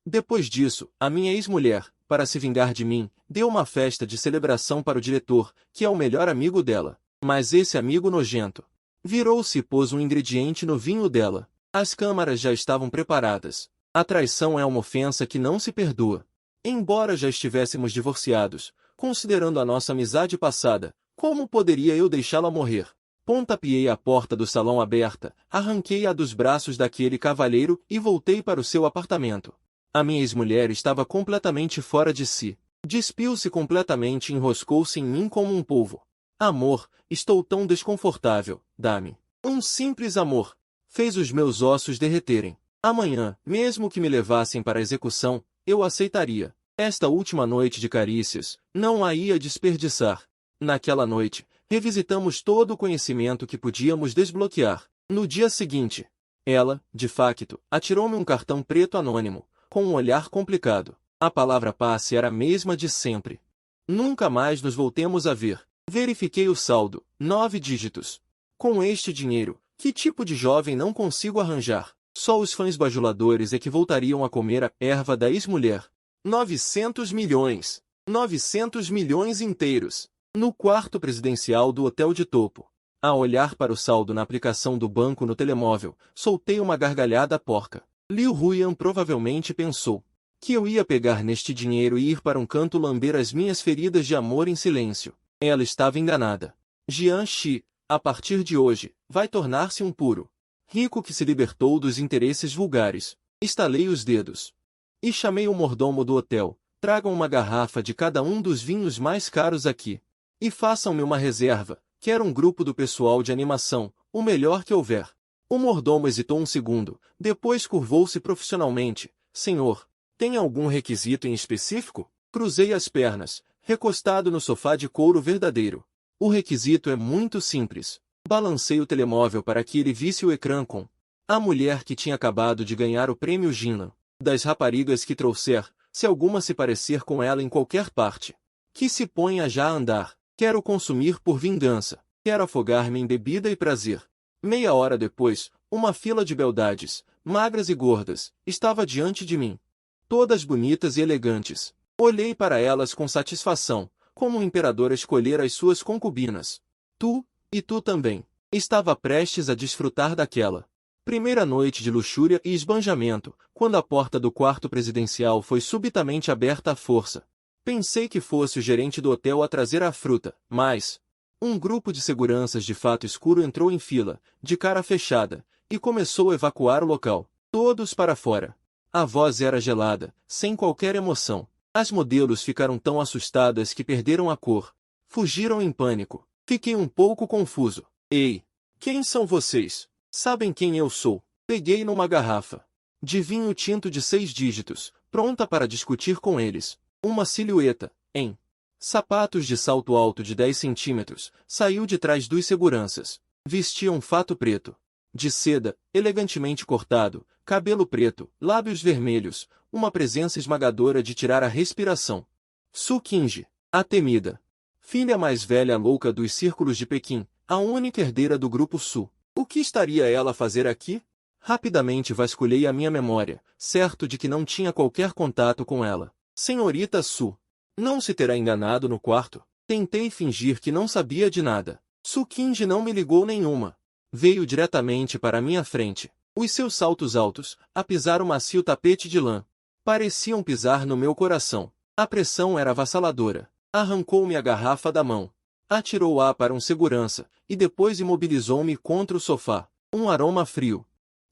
Depois disso, a minha ex-mulher, para se vingar de mim, deu uma festa de celebração para o diretor, que é o melhor amigo dela. Mas esse amigo nojento virou-se e pôs um ingrediente no vinho dela. As câmaras já estavam preparadas. A traição é uma ofensa que não se perdoa. Embora já estivéssemos divorciados, considerando a nossa amizade passada, como poderia eu deixá-la morrer? Pontapeei a porta do salão aberta, arranquei-a dos braços daquele cavalheiro e voltei para o seu apartamento. A minha ex-mulher estava completamente fora de si. Despiu-se completamente e enroscou-se em mim como um polvo. Amor, estou tão desconfortável, dá-me. Um simples amor. Fez os meus ossos derreterem. Amanhã, mesmo que me levassem para a execução, eu aceitaria. Esta última noite de carícias, não a ia desperdiçar. Naquela noite, revisitamos todo o conhecimento que podíamos desbloquear. No dia seguinte, ela, de facto, atirou-me um cartão preto anônimo, com um olhar complicado. A palavra passe era a mesma de sempre. Nunca mais nos voltemos a ver. Verifiquei o saldo, 9 dígitos. Com este dinheiro, que tipo de jovem não consigo arranjar? Só os fãs bajuladores é que voltariam a comer a erva da ex-mulher. 900 milhões. 900 milhões inteiros. No quarto presidencial do hotel de topo. A olhar para o saldo na aplicação do banco no telemóvel, soltei uma gargalhada porca. Liu Huyan provavelmente pensou que eu ia pegar neste dinheiro e ir para um canto lamber as minhas feridas de amor em silêncio. Ela estava enganada. Jian Shi, a partir de hoje, vai tornar-se um puro rico que se libertou dos interesses vulgares. Estalei os dedos e chamei o mordomo do hotel. Tragam uma garrafa de cada um dos vinhos mais caros aqui. E façam-me uma reserva. Quero um grupo do pessoal de animação, o melhor que houver. O mordomo hesitou um segundo, depois curvou-se profissionalmente. Senhor, tem algum requisito em específico? Cruzei as pernas, recostado no sofá de couro verdadeiro. O requisito é muito simples. Balancei o telemóvel para que ele visse o ecrã com a mulher que tinha acabado de ganhar o prêmio Gina. Das raparigas que trouxer, se alguma se parecer com ela em qualquer parte, que se ponha já a andar. Quero consumir por vingança. Quero afogar-me em bebida e prazer. Meia hora depois, uma fila de beldades, magras e gordas, estava diante de mim. Todas bonitas e elegantes. Olhei para elas com satisfação, como um imperador a escolher as suas concubinas. Tu, e tu também. Estava prestes a desfrutar daquela primeira noite de luxúria e esbanjamento, quando a porta do quarto presidencial foi subitamente aberta à força. Pensei que fosse o gerente do hotel a trazer a fruta, mas um grupo de seguranças de fato escuro entrou em fila, de cara fechada, e começou a evacuar o local. Todos para fora. A voz era gelada, sem qualquer emoção. As modelos ficaram tão assustadas que perderam a cor. Fugiram em pânico. Fiquei um pouco confuso. Ei, quem são vocês? Sabem quem eu sou? Peguei numa garrafa de vinho tinto de 6 dígitos, pronta para discutir com eles. Uma silhueta, em sapatos de salto alto de 10 centímetros, saiu de trás dos seguranças. Vestia um fato preto, de seda, elegantemente cortado, cabelo preto, lábios vermelhos, uma presença esmagadora de tirar a respiração. Su Qingji, a temida filha mais velha louca dos círculos de Pequim, a única herdeira do grupo Su. O que estaria ela a fazer aqui? Rapidamente vasculhei a minha memória, certo de que não tinha qualquer contato com ela. Senhorita Su. Não se terá enganado no quarto? Tentei fingir que não sabia de nada. Su Qingji não me ligou nenhuma. Veio diretamente para minha frente. Os seus saltos altos, a pisar o macio tapete de lã, pareciam pisar no meu coração. A pressão era avassaladora. Arrancou-me a garrafa da mão. Atirou-a para um segurança, e depois imobilizou-me contra o sofá. Um aroma frio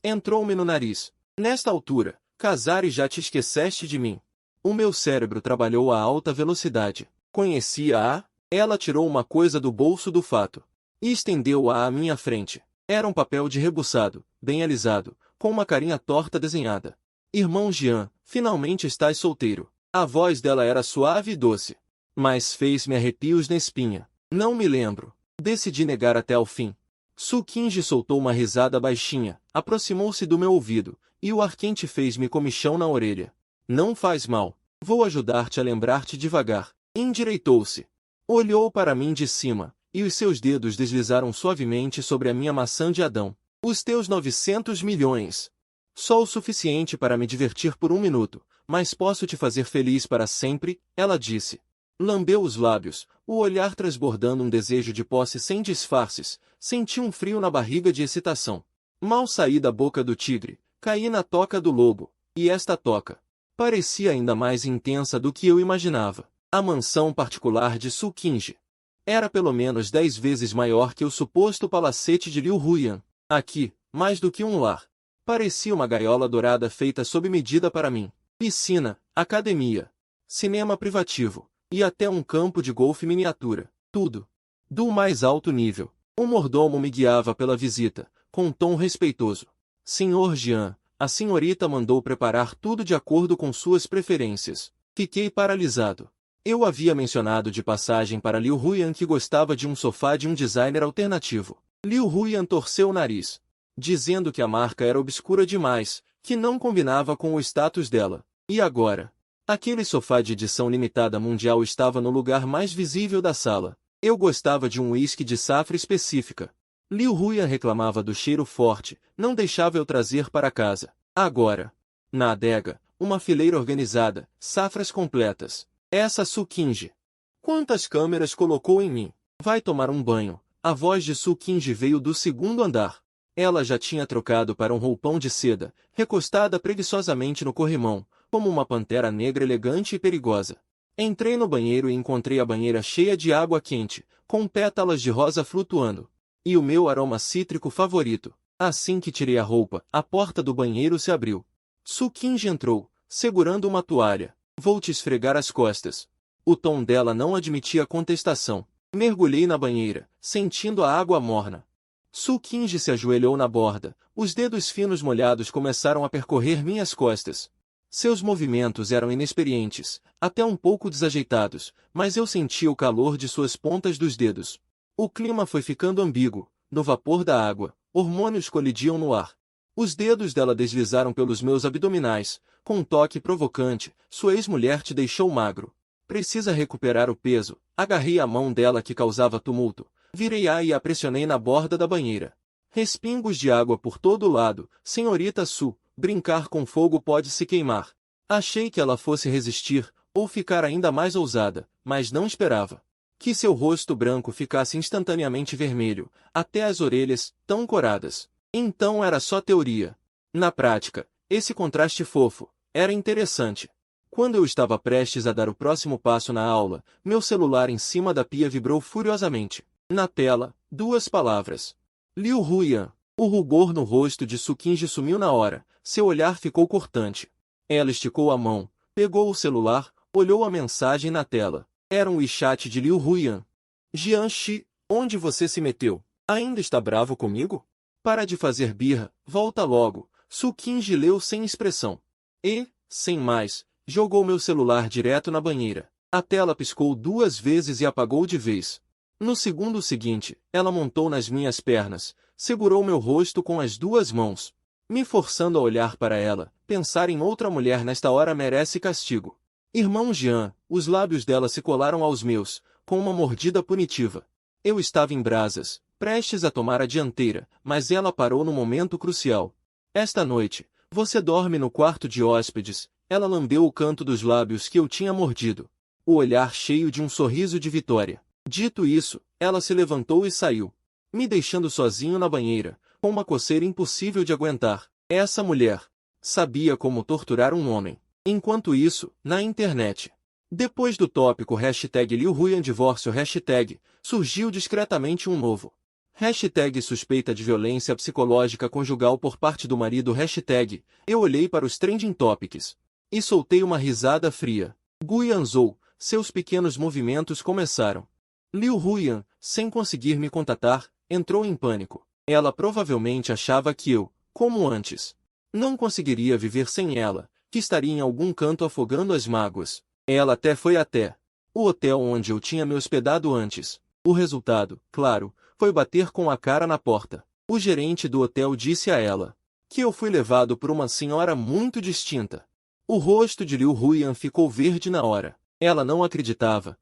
entrou-me no nariz. Nesta altura, Casari, já te esqueceste de mim. O meu cérebro trabalhou a alta velocidade. Conhecia-a? Ela tirou uma coisa do bolso do fato e estendeu-a à minha frente. Era um papel de rebuçado, bem alisado, com uma carinha torta desenhada. Irmão Jian, finalmente estás solteiro. A voz dela era suave e doce, mas fez-me arrepios na espinha. Não me lembro. Decidi negar até ao fim. Su Qingji soltou uma risada baixinha, aproximou-se do meu ouvido, e o ar quente fez-me comichão na orelha. Não faz mal. Vou ajudar-te a lembrar-te devagar. Endireitou-se. Olhou para mim de cima, e os seus dedos deslizaram suavemente sobre a minha maçã de Adão. Os teus 900 milhões. Só o suficiente para me divertir por um minuto, mas posso te fazer feliz para sempre, ela disse. Lambeu os lábios, o olhar transbordando um desejo de posse sem disfarces. Senti um frio na barriga de excitação. Mal saí da boca do tigre, caí na toca do lobo, e esta toca parecia ainda mais intensa do que eu imaginava. A mansão particular de Su Qingji era pelo menos 10 vezes maior que o suposto palacete de Liu Huyan. Aqui, mais do que um lar, parecia uma gaiola dourada feita sob medida para mim. Piscina, academia, cinema privativo, e até um campo de golfe miniatura. Tudo do mais alto nível. Um mordomo me guiava pela visita, com um tom respeitoso. Senhor Jian, a senhorita mandou preparar tudo de acordo com suas preferências. Fiquei paralisado. Eu havia mencionado de passagem para Liu Huyan que gostava de um sofá de um designer alternativo. Liu Huyan torceu o nariz, dizendo que a marca era obscura demais, que não combinava com o status dela. E agora? Aquele sofá de edição limitada mundial estava no lugar mais visível da sala. Eu gostava de um uísque de safra específica. Liu Huyan reclamava do cheiro forte, não deixava eu trazer para casa. Agora, na adega, uma fileira organizada, safras completas. Essa Su Qingji. Quantas câmeras colocou em mim? Vai tomar um banho. A voz de Su Qingji veio do segundo andar. Ela já tinha trocado para um roupão de seda, recostada preguiçosamente no corrimão, como uma pantera negra elegante e perigosa. Entrei no banheiro e encontrei a banheira cheia de água quente, com pétalas de rosa flutuando. E o meu aroma cítrico favorito. Assim que tirei a roupa, a porta do banheiro se abriu. Su Qingji entrou, segurando uma toalha. Vou te esfregar as costas. O tom dela não admitia contestação. Mergulhei na banheira, sentindo a água morna. Su Qingji se ajoelhou na borda. Os dedos finos molhados começaram a percorrer minhas costas. Seus movimentos eram inexperientes, até um pouco desajeitados, mas eu sentia o calor de suas pontas dos dedos. O clima foi ficando ambíguo. No vapor da água, hormônios colidiam no ar. Os dedos dela deslizaram pelos meus abdominais, com um toque provocante. Sua ex-mulher te deixou magro. Precisa recuperar o peso. Agarrei a mão dela que causava tumulto. Virei-a e a pressionei na borda da banheira. Respingos de água por todo lado. Senhorita Su, brincar com fogo pode se queimar. Achei que ela fosse resistir, ou ficar ainda mais ousada, mas não esperava que seu rosto branco ficasse instantaneamente vermelho, até as orelhas, tão coradas. Então era só teoria. Na prática, esse contraste fofo era interessante. Quando eu estava prestes a dar o próximo passo na aula, meu celular em cima da pia vibrou furiosamente. Na tela, 2 palavras. Liu Huyan. O rubor no rosto de Su Qingji sumiu na hora, seu olhar ficou cortante. Ela esticou a mão, pegou o celular, olhou a mensagem na tela. Era um WeChat de Liu Huyan. Jianxi, onde você se meteu? Ainda está bravo comigo? Para de fazer birra, volta logo. Su Qingji leu sem expressão. E, sem mais, jogou meu celular direto na banheira. A tela piscou 2 vezes e apagou de vez. No segundo seguinte, ela montou nas minhas pernas, segurou meu rosto com as 2 mãos, me forçando a olhar para ela. Pensar em outra mulher nesta hora merece castigo. Irmão Jian, os lábios dela se colaram aos meus, com uma mordida punitiva. Eu estava em brasas, prestes a tomar a dianteira, mas ela parou no momento crucial. Esta noite, você dorme no quarto de hóspedes. Ela lambeu o canto dos lábios que eu tinha mordido, o olhar cheio de um sorriso de vitória. Dito isso, ela se levantou e saiu, me deixando sozinho na banheira, com uma coceira impossível de aguentar. Essa mulher sabia como torturar um homem. Enquanto isso, na internet, depois do tópico hashtag Liu Huyan divórcio hashtag, surgiu discretamente um novo. Hashtag suspeita de violência psicológica conjugal por parte do marido hashtag. Eu olhei para os trending topics e soltei uma risada fria. Guianzhou, seus pequenos movimentos começaram. Liu Huyan, sem conseguir me contatar, entrou em pânico. Ela provavelmente achava que eu, como antes, não conseguiria viver sem ela, que estaria em algum canto afogando as mágoas. Ela até foi até o hotel onde eu tinha me hospedado antes. O resultado, claro, foi bater com a cara na porta. O gerente do hotel disse a ela que eu fui levado por uma senhora muito distinta. O rosto de Liu Huyan ficou verde na hora. Ela não acreditava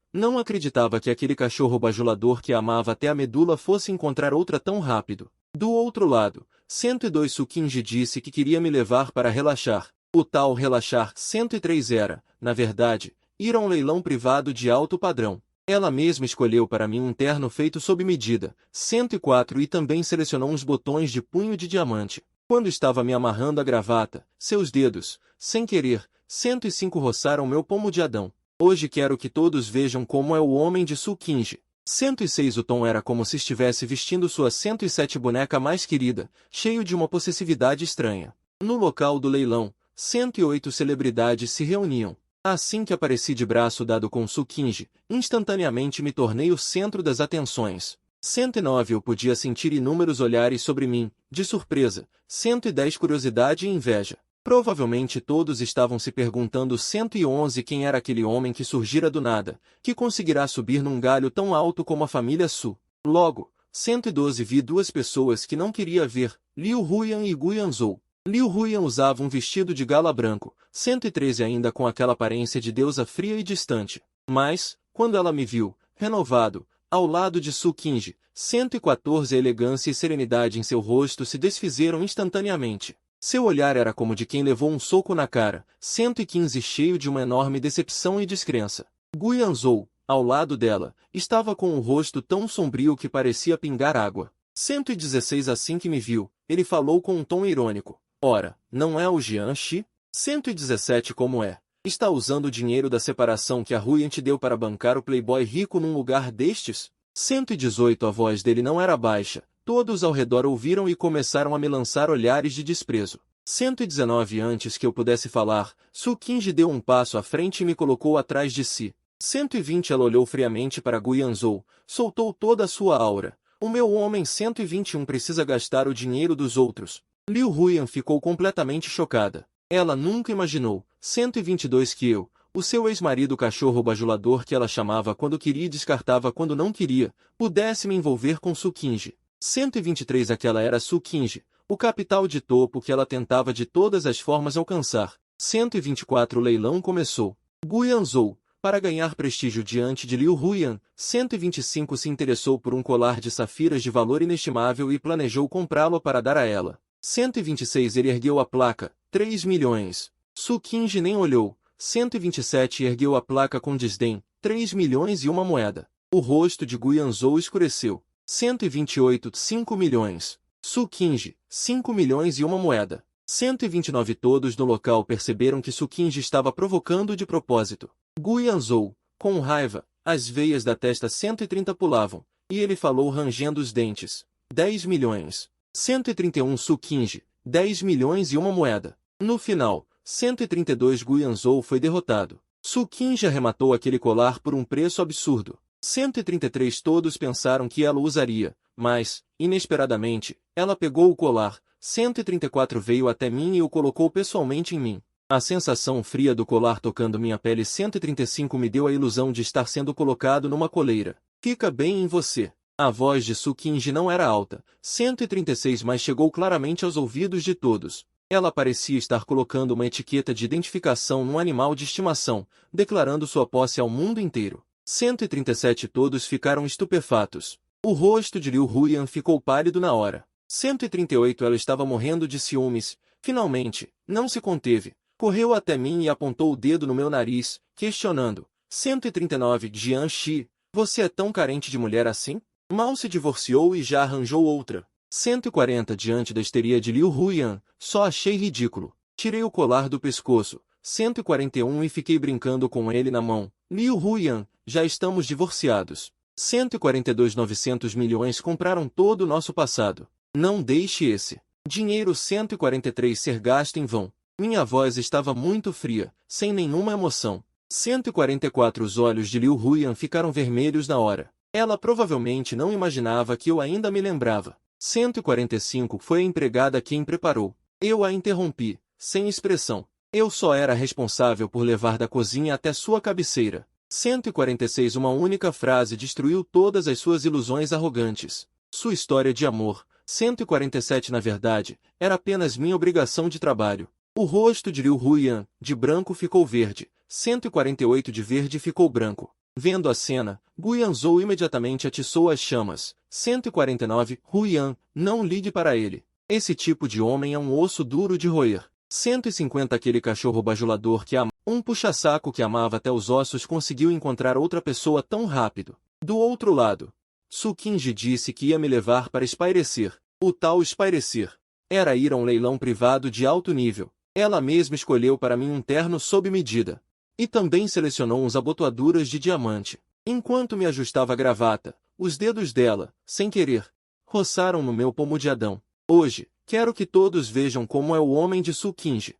que aquele cachorro bajulador que a amava até a medula fosse encontrar outra tão rápido. Do outro lado, 102 Sukinji disse que queria me levar para relaxar. O tal relaxar 103 era, na verdade, ir a um leilão privado de alto padrão. Ela mesma escolheu para mim um terno feito sob medida, 104, e também selecionou uns botões de punho de diamante. Quando estava me amarrando a gravata, seus dedos, sem querer, 105 roçaram meu pomo de Adão. Hoje quero que todos vejam como é o homem de Sukinji. 106 O tom era como se estivesse vestindo sua 107 boneca mais querida, cheio de uma possessividade estranha. No local do leilão, 108 celebridades se reuniam. Assim que apareci de braço dado com Sukinji, instantaneamente me tornei o centro das atenções. 109 Eu podia sentir inúmeros olhares sobre mim, de surpresa. 110 Curiosidade e inveja. Provavelmente todos estavam se perguntando 111 quem era aquele homem que surgira do nada, que conseguirá subir num galho tão alto como a família Su. Logo, 112 Vi duas pessoas que não queria ver, Liu Huyan e Guyan Zhou. Liu Huyan usava um vestido de gala branco, 113 ainda com aquela aparência de deusa fria e distante. Mas, quando ela me viu, renovado, ao lado de Sukinji, 114 A elegância e serenidade em seu rosto se desfizeram instantaneamente. Seu olhar era como de quem levou um soco na cara, 115 cheio de uma enorme decepção e descrença. Guyan Zhou, ao lado dela, estava com um rosto tão sombrio que parecia pingar água. 116 Assim que me viu, ele falou com um tom irônico. Ora, não é o Jianxi? 117 Como é? Está usando o dinheiro da separação que a Huyan te deu para bancar o playboy rico num lugar destes? 118 A voz dele não era baixa. Todos ao redor ouviram e começaram a me lançar olhares de desprezo. 119 Antes que eu pudesse falar, Sukinji deu um passo à frente e me colocou atrás de si. 120 Ela olhou friamente para Guyan Zhou, soltou toda a sua aura. O meu homem 121 precisa gastar o dinheiro dos outros. Liu Huyan ficou completamente chocada. Ela nunca imaginou, 122 que eu, o seu ex-marido cachorro bajulador que ela chamava quando queria e descartava quando não queria, pudesse me envolver com Sukinji. 123 Aquela era Sukinji, o capital de topo que ela tentava de todas as formas alcançar. 124 O leilão começou. Guyan Zhou, para ganhar prestígio diante de Liu Huyan, 125 se interessou por um colar de safiras de valor inestimável e planejou comprá-lo para dar a ela. 126 Ele ergueu a placa, 3 milhões. Sukinji nem olhou. 127 Ergueu a placa com desdém, 3 milhões e uma moeda. O rosto de Guyan Zhou escureceu. 128 5 milhões. Sukinji, 5 milhões e uma moeda. 129 Todos no local perceberam que Sukinji estava provocando de propósito. Guyan Zhou, com raiva, as veias da testa 130 pulavam, e ele falou rangendo os dentes. 10 milhões. 131 Sukinji, 10 milhões e uma moeda. No final, 132 Guyan Zhou foi derrotado. Sukinji arrematou aquele colar por um preço absurdo. 133 Todos pensaram que ela o usaria, mas, inesperadamente, ela pegou o colar. 134 Veio até mim e o colocou pessoalmente em mim. A sensação fria do colar tocando minha pele 135 me deu a ilusão de estar sendo colocado numa coleira. Fica bem em você. A voz de Sukinji não era alta, 136 mas chegou claramente aos ouvidos de todos. Ela parecia estar colocando uma etiqueta de identificação num animal de estimação, declarando sua posse ao mundo inteiro. 137 Todos ficaram estupefatos. O rosto de Liu Huyan ficou pálido na hora. 138 Ela estava morrendo de ciúmes. Finalmente, não se conteve. Correu até mim e apontou o dedo no meu nariz, questionando. 139 Jianxi, você é tão carente de mulher assim? Mal se divorciou e já arranjou outra. 140 Diante da histeria de Liu Huyan, só achei ridículo. Tirei o colar do pescoço. 141 E fiquei brincando com ele na mão. Liu Huyan, já estamos divorciados. 142 900 milhões compraram todo o nosso passado. Não deixe esse dinheiro 143 ser gasto em vão. Minha voz estava muito fria, sem nenhuma emoção. 144 Os olhos de Liu Huyan ficaram vermelhos na hora. Ela provavelmente não imaginava que eu ainda me lembrava. 145 Foi a empregada quem preparou. Eu a interrompi, sem expressão. Eu só era responsável por levar da cozinha até sua cabeceira. 146 Uma única frase destruiu todas as suas ilusões arrogantes. Sua história de amor. 147 Na verdade, era apenas minha obrigação de trabalho. O rosto de Liu Huyan, de branco ficou verde. 148 De verde ficou branco. Vendo a cena, Guyan Zhou imediatamente atiçou as chamas. 149 Huyan, não ligue para ele. Esse tipo de homem é um osso duro de roer. 150 Aquele cachorro bajulador que ama. Um puxa-saco que amava até os ossos conseguiu encontrar outra pessoa tão rápido. Do outro lado, Tsukinji disse que ia me levar para espairecer. O tal espairecer era ir a um leilão privado de alto nível. Ela mesma escolheu para mim um terno sob medida. E também selecionou uns abotoaduras de diamante. Enquanto me ajustava a gravata, os dedos dela, sem querer, roçaram no meu pomo de Adão. Hoje, quero que todos vejam como é o homem de Tsukinji.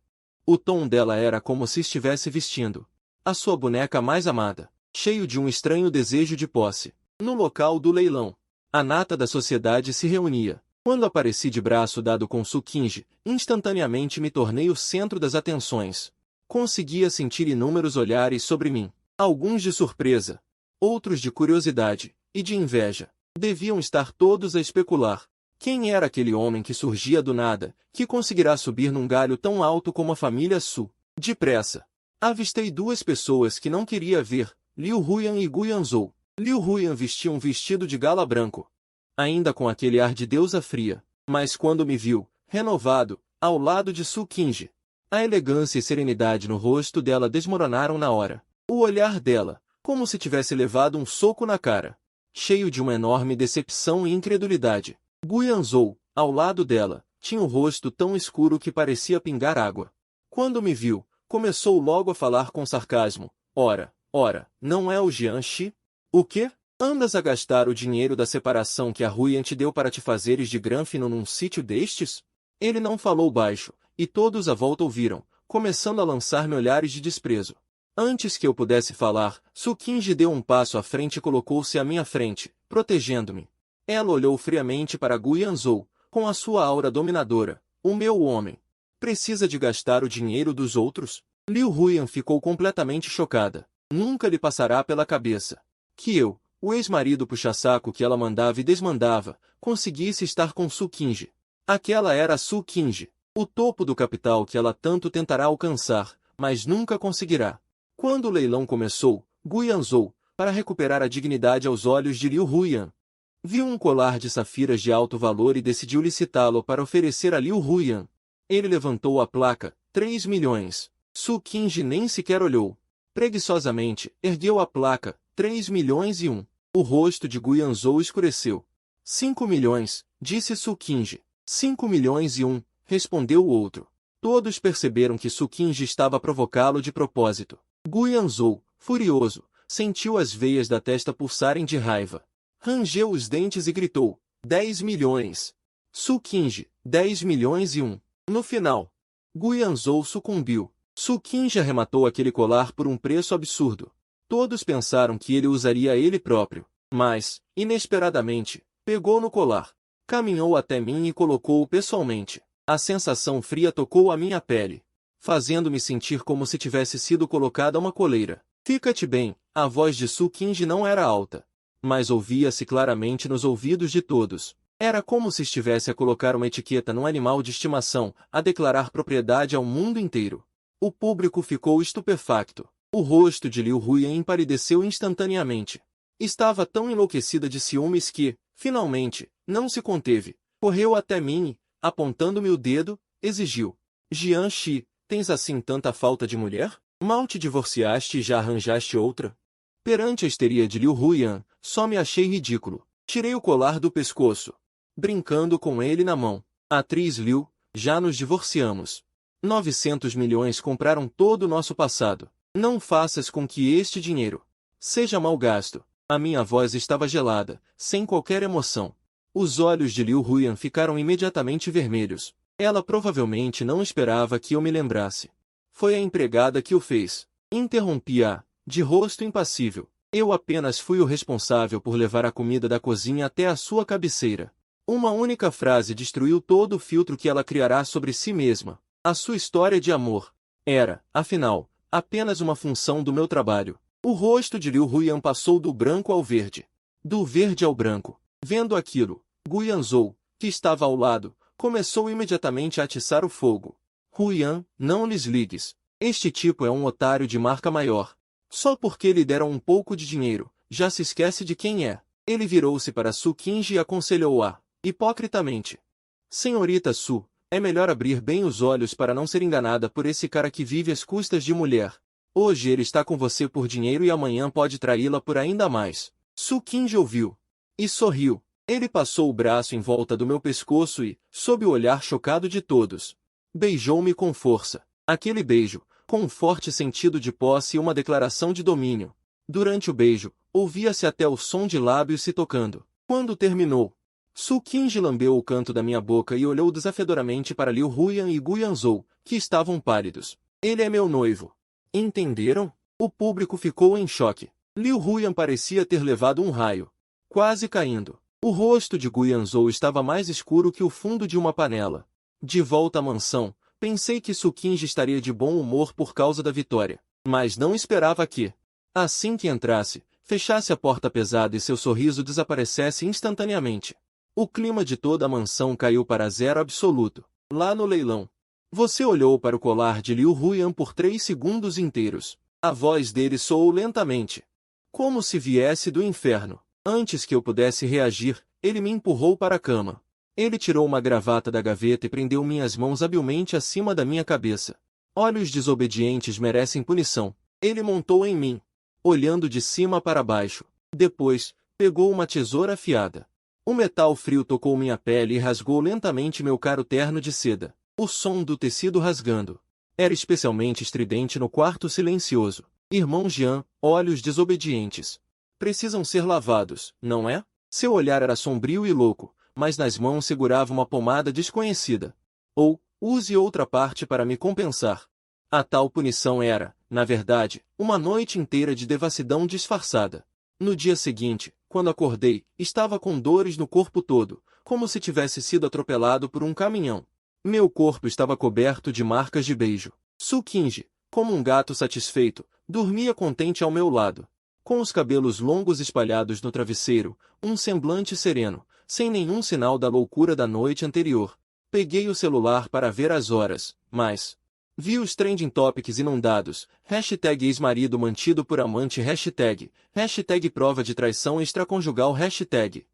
O tom dela era como se estivesse vestindo a sua boneca mais amada, cheio de um estranho desejo de posse. No local do leilão, a nata da sociedade se reunia. Quando apareci de braço dado com Tsukinji, instantaneamente me tornei o centro das atenções. Conseguia sentir inúmeros olhares sobre mim, alguns de surpresa, outros de curiosidade e de inveja. Deviam estar todos a especular. Quem era aquele homem que surgia do nada, que conseguirá subir num galho tão alto como a família Su? Depressa, avistei duas pessoas que não queria ver, Liu Huyan e Gu Yanzhou. Liu Huyan vestia um vestido de gala branco, ainda com aquele ar de deusa fria, mas quando me viu, renovado, ao lado de Tsukinji, a elegância e serenidade no rosto dela desmoronaram na hora. O olhar dela, como se tivesse levado um soco na cara, cheio de uma enorme decepção e incredulidade. Gu Yanzhou, ao lado dela, tinha o rosto tão escuro que parecia pingar água. Quando me viu, começou logo a falar com sarcasmo. Ora, não é o Jianxi? O quê? Andas a gastar o dinheiro da separação que a Huyan te deu para te fazeres de granfino num sítio destes? Ele não falou baixo, e todos à volta ouviram, começando a lançar-me olhares de desprezo. Antes que eu pudesse falar, Tsukinji deu um passo à frente e colocou-se à minha frente, protegendo-me. Ela olhou friamente para Gu Yanzhou, com a sua aura dominadora. O meu homem precisa de gastar o dinheiro dos outros? Liu Huyan ficou completamente chocada. Nunca lhe passará pela cabeça que eu, o ex-marido puxa-saco que ela mandava e desmandava, conseguisse estar com Tsukinji. Aquela era a Tsukinji, o topo do capital que ela tanto tentará alcançar, mas nunca conseguirá. Quando o leilão começou, Gu Yanzhou, para recuperar a dignidade aos olhos de Liu Huyan, viu um colar de safiras de alto valor e decidiu licitá-lo para oferecer a Liu Huyan. Ele levantou a placa, 3 milhões. Tsukinji nem sequer olhou. Preguiçosamente, ergueu a placa, 3 milhões e 1. O rosto de Gu Yanzhou escureceu. 5 milhões, disse Tsukinji. 5 milhões e 1, respondeu o outro. Todos perceberam que Tsukinji estava a provocá-lo de propósito. Gu Yanzhou, furioso, sentiu as veias da testa pulsarem de raiva. Rangeu os dentes e gritou, 10 milhões. Tsukinji, 10 milhões e 1. No final, Gu Yanzhou sucumbiu. Tsukinji arrematou aquele colar por um preço absurdo. Todos pensaram que ele usaria ele próprio, mas, inesperadamente, pegou no colar, caminhou até mim e colocou-o pessoalmente. A sensação fria tocou a minha pele, fazendo-me sentir como se tivesse sido colocada uma coleira. Fica-te bem, a voz de Tsukinji não era alta, mas ouvia-se claramente nos ouvidos de todos. Era como se estivesse a colocar uma etiqueta num animal de estimação, a declarar propriedade ao mundo inteiro. O público ficou estupefacto. O rosto de Liu Huyan empalideceu instantaneamente. Estava tão enlouquecida de ciúmes que, finalmente, não se conteve. Correu até mim e, apontando-me o dedo, exigiu. Jianxi, tens assim tanta falta de mulher? Mal te divorciaste e já arranjaste outra? Perante a histeria de Liu Huyan, só me achei ridículo. Tirei o colar do pescoço, brincando com ele na mão. Atriz Liu, já nos divorciamos. 900 milhões compraram todo o nosso passado. Não faças com que este dinheiro seja mal gasto. A minha voz estava gelada, sem qualquer emoção. Os olhos de Liu Huyan ficaram imediatamente vermelhos. Ela provavelmente não esperava que eu me lembrasse. Foi a empregada que o fez. Interrompi-a, de rosto impassível. Eu apenas fui o responsável por levar a comida da cozinha até a sua cabeceira. Uma única frase destruiu todo o filtro que ela criará sobre si mesma. A sua história de amor era, afinal, apenas uma função do meu trabalho. O rosto de Liu Huyan passou do branco ao verde. Do verde ao branco. Vendo aquilo, Gu Yanzhou, que estava ao lado, começou imediatamente a atiçar o fogo. Huyan, não lhes ligues. Este tipo é um otário de marca maior. Só porque lhe deram um pouco de dinheiro, já se esquece de quem é. Ele virou-se para Tsukinji e aconselhou-a, hipocritamente. Senhorita Su, é melhor abrir bem os olhos para não ser enganada por esse cara que vive às custas de mulher. Hoje ele está com você por dinheiro e amanhã pode traí-la por ainda mais. Su Qingji ouviu. E sorriu. Ele passou o braço em volta do meu pescoço e, sob o olhar chocado de todos, beijou-me com força. Aquele beijo, com um forte sentido de posse e uma declaração de domínio. Durante o beijo, ouvia-se até o som de lábios se tocando. Quando terminou, Su Qingji lambeu o canto da minha boca e olhou desafiadoramente para Liu Huyan e Gu Yanzhou, que estavam pálidos. Ele é meu noivo. Entenderam? O público ficou em choque. Liu Huyan parecia ter levado um raio, quase caindo. O rosto de Gu Yanzhou estava mais escuro que o fundo de uma panela. De volta à mansão, pensei que Su Qingji estaria de bom humor por causa da vitória. Mas não esperava que, assim que entrasse, fechasse a porta pesada e seu sorriso desaparecesse instantaneamente. O clima de toda a mansão caiu para zero absoluto. Lá no leilão, você olhou para o colar de Liu Huyan por 3 segundos inteiros. A voz dele soou lentamente, como se viesse do inferno. Antes que eu pudesse reagir, ele me empurrou para a cama. Ele tirou uma gravata da gaveta e prendeu minhas mãos habilmente acima da minha cabeça. Olhos desobedientes merecem punição. Ele montou em mim, olhando de cima para baixo. Depois, pegou uma tesoura afiada. O metal frio tocou minha pele e rasgou lentamente meu caro terno de seda. O som do tecido rasgando era especialmente estridente no quarto silencioso. Irmão Jian, olhos desobedientes. Precisam ser lavados, não é? Seu olhar era sombrio e louco, mas nas mãos segurava uma pomada desconhecida. Ou, use outra parte para me compensar. A tal punição era, na verdade, uma noite inteira de devassidão disfarçada. No dia seguinte, quando acordei, estava com dores no corpo todo, como se tivesse sido atropelado por um caminhão. Meu corpo estava coberto de marcas de beijo. Su Qingji, como um gato satisfeito, dormia contente ao meu lado. Com os cabelos longos espalhados no travesseiro, um semblante sereno, sem nenhum sinal da loucura da noite anterior. Peguei o celular para ver as horas, mas vi os trending topics inundados, hashtag ex-marido mantido por amante, hashtag prova de traição extraconjugal, hashtag